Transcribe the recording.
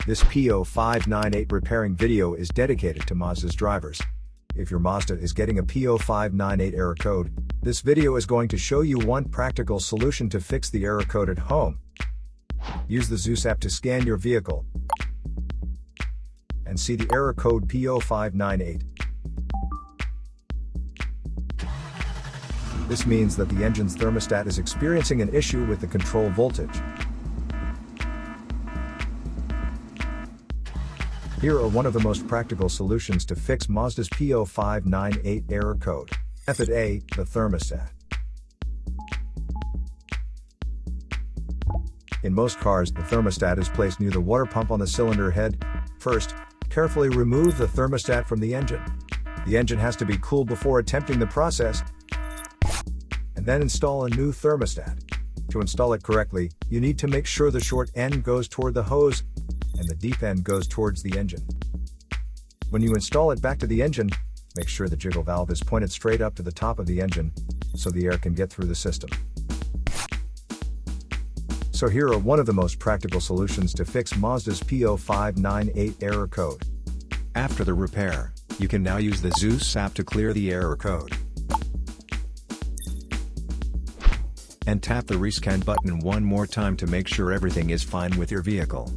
This P0598 repairing video is dedicated to Mazda's drivers. If your Mazda is getting a P0598 error code, this video is going to show you one practical solution to fix the error code at home. Use the Zeus app to scan your vehicle and see the error code P0598. This means that the engine's thermostat is experiencing an issue with the control voltage. Here are one of the most practical solutions to fix Mazda's P0598 error code. Method A, the thermostat. In most cars, the thermostat is placed near the water pump on the cylinder head. First, carefully remove the thermostat from the engine. The engine has to be cooled before attempting the process, and then install a new thermostat. To install it correctly, you need to make sure the short end goes toward the hose and the deep end goes towards the engine. When you install it back to the engine, make sure the jiggle valve is pointed straight up to the top of the engine, so the air can get through the system. So here are one of the most practical solutions to fix Mazda's P0598 error code. After the repair, you can now use the Zeus app to clear the error code. And tap the rescan button one more time to make sure everything is fine with your vehicle.